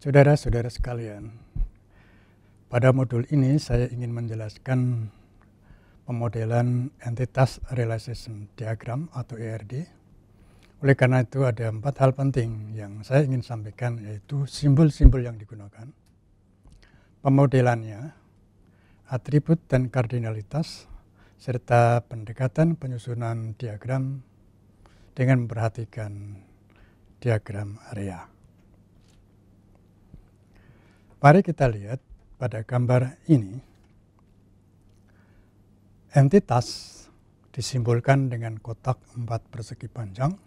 Saudara-saudara sekalian, pada modul ini saya ingin menjelaskan pemodelan Entitas Realization Diagram atau ERD. Oleh karena itu ada 4 hal penting yang saya ingin sampaikan, yaitu simbol-simbol yang digunakan, pemodelannya, atribut dan kardinalitas, serta pendekatan penyusunan diagram dengan memperhatikan diagram area. Mari kita lihat pada gambar ini. Entitas disimbolkan dengan kotak 4 persegi panjang,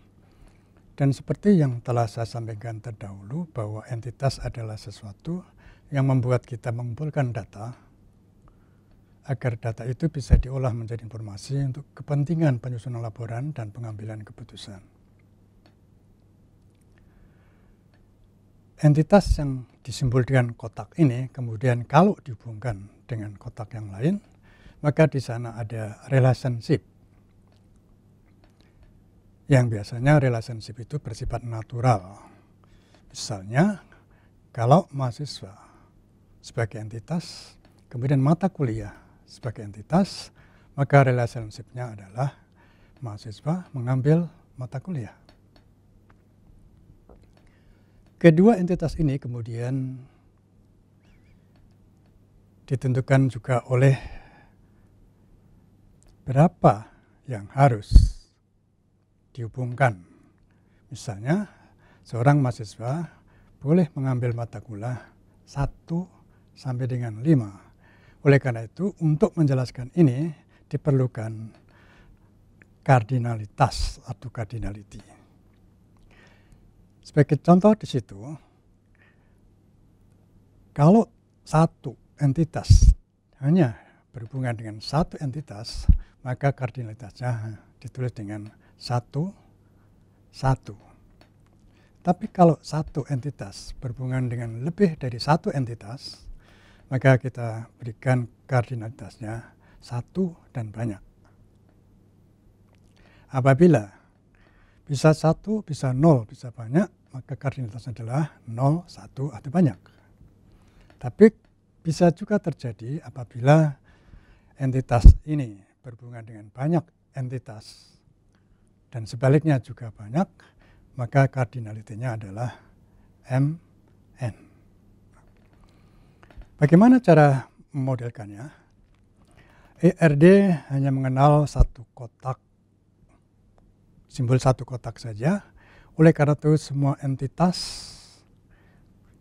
dan seperti yang telah saya sampaikan terdahulu bahwa entitas adalah sesuatu yang membuat kita mengumpulkan data agar data itu bisa diolah menjadi informasi untuk kepentingan penyusunan laporan dan pengambilan keputusan. Entitas yang disimbol dengan kotak ini kemudian kalau dihubungkan dengan kotak yang lain, maka di sana ada relationship. Yang biasanya relationship itu bersifat natural. Misalnya, kalau mahasiswa sebagai entitas, kemudian mata kuliah sebagai entitas, maka relationship-nya adalah mahasiswa mengambil mata kuliah. Kedua entitas ini kemudian ditentukan juga oleh berapa yang harus dihubungkan. Misalnya, seorang mahasiswa boleh mengambil mata kuliah 1 sampai dengan 5. Oleh karena itu, untuk menjelaskan ini diperlukan kardinalitas atau cardinality. Sebagai contoh di situ, kalau satu entitas hanya berhubungan dengan satu entitas, maka kardinalitasnya ditulis dengan 1, 1. Tapi kalau satu entitas berhubungan dengan lebih dari satu entitas, maka kita berikan kardinalitasnya 1 dan banyak. Apabila bisa 1, bisa 0, bisa banyak, maka kardinalitasnya adalah 0, 1, atau banyak. Tapi bisa juga terjadi apabila entitas ini berhubungan dengan banyak entitas dan sebaliknya juga banyak, maka kardinalitinya adalah MN. Bagaimana cara memodelkannya? ERD hanya mengenal satu kotak, simbol satu kotak saja. Oleh karena itu semua entitas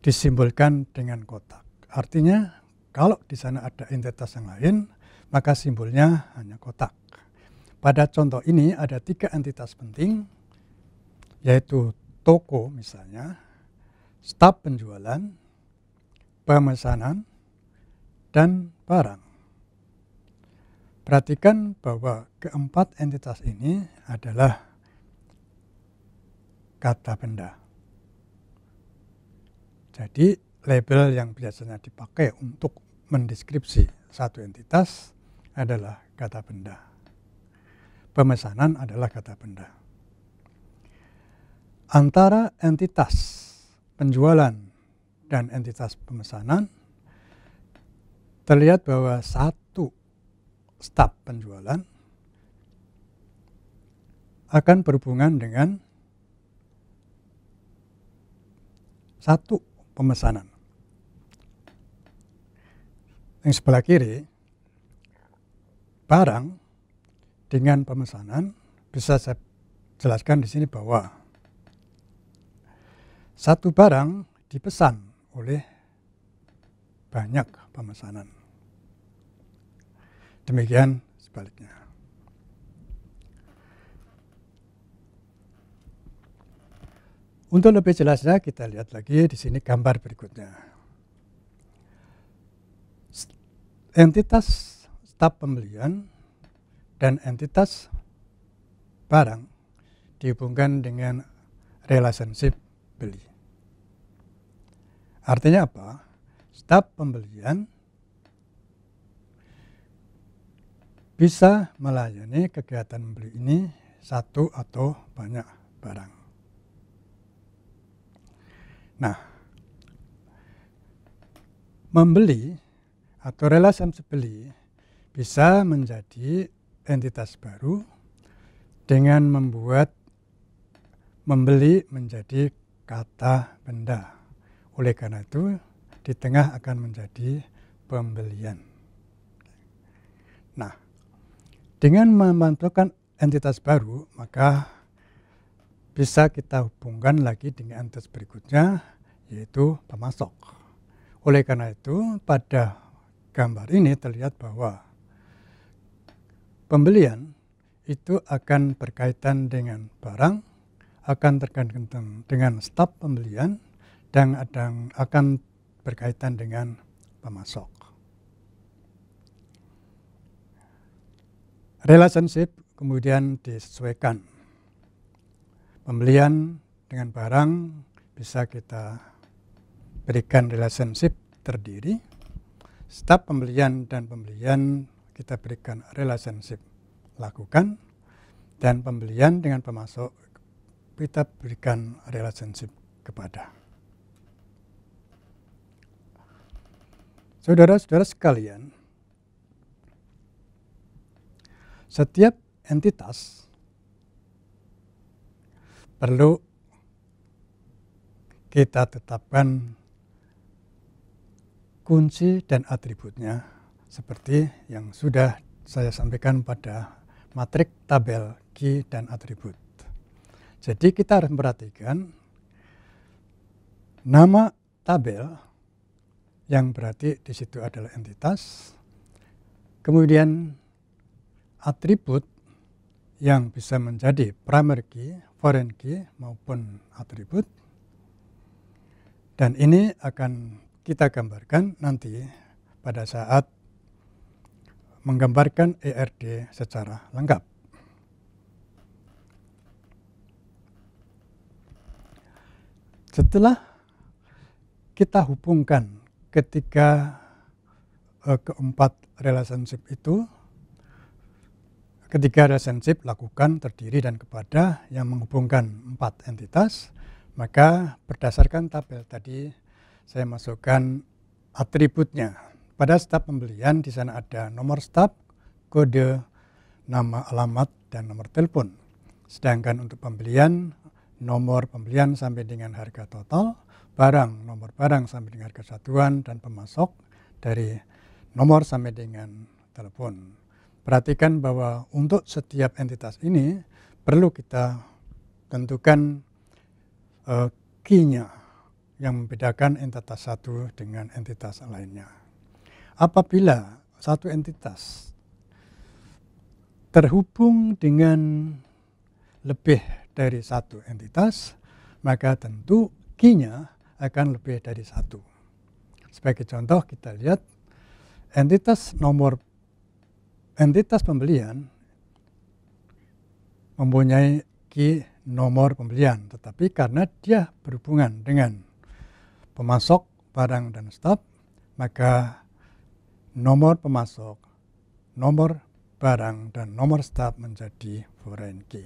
disimbolkan dengan kotak. Artinya kalau di sana ada entitas yang lain, maka simbolnya hanya kotak. Pada contoh ini ada 3 entitas penting, yaitu toko misalnya, staf penjualan, pemesanan, dan barang. Perhatikan bahwa keempat entitas ini adalah kata benda. Jadi label yang biasanya dipakai untuk mendeskripsi satu entitas adalah kata benda. Pemesanan adalah kata benda. Antara entitas penjualan dan entitas pemesanan terlihat bahwa satu staf penjualan akan berhubungan dengan satu pemesanan. Yang sebelah kiri, barang dengan pemesanan bisa saya jelaskan di sini bahwa satu barang dipesan oleh banyak pemesanan. Demikian sebaliknya. Untuk lebih jelasnya kita lihat lagi di sini gambar berikutnya. Entitas staf pembelian dan entitas barang dihubungkan dengan relationship beli. Artinya apa? Staf pembelian bisa melayani kegiatan membeli ini satu atau banyak barang. Nah, membeli atau relationship beli bisa menjadi entitas baru dengan membuat membeli menjadi kata benda. Oleh karena itu, di tengah akan menjadi pembelian. Nah, dengan memanfaatkan entitas baru, maka bisa kita hubungkan lagi dengan entitas berikutnya, yaitu pemasok. Oleh karena itu, pada gambar ini terlihat bahwa pembelian itu akan berkaitan dengan barang, akan terkaitan dengan staf pembelian, dan akan berkaitan dengan pemasok. Relationship kemudian disesuaikan. Pembelian dengan barang bisa kita berikan relationship terdiri. Staf pembelian dan pembelian kita berikan relationship lakukan. Dan pembelian dengan pemasok kita berikan relationship kepada. Saudara-saudara sekalian, setiap entitas perlu kita tetapkan kunci dan atributnya seperti yang sudah saya sampaikan pada matrik tabel key dan atribut. Jadi kita harus memperhatikan nama tabel yang berarti di situ adalah entitas, kemudian atribut yang bisa menjadi primary key, foreign key maupun atribut, dan ini akan kita gambarkan nanti pada saat menggambarkan ERD secara lengkap. Setelah kita hubungkan ketika keempat relationship itu, ketiga relationship lakukan, terdiri, dan kepada yang menghubungkan 4 entitas, maka berdasarkan tabel tadi saya masukkan atributnya. Pada staf pembelian di sana ada nomor staf, kode, nama alamat, dan nomor telepon. Sedangkan untuk pembelian, nomor pembelian sampai dengan harga total, barang, nomor barang sampai dengan harga satuan, dan pemasok dari nomor sampai dengan telepon. Perhatikan bahwa untuk setiap entitas ini perlu kita tentukan key-nya yang membedakan entitas satu dengan entitas lainnya. Apabila satu entitas terhubung dengan lebih dari satu entitas, maka tentu key-nya akan lebih dari satu. Sebagai contoh kita lihat entitas pembelian mempunyai key nomor pembelian, tetapi karena dia berhubungan dengan pemasok, barang, dan staf, maka nomor pemasok, nomor barang, dan nomor staf menjadi foreign key.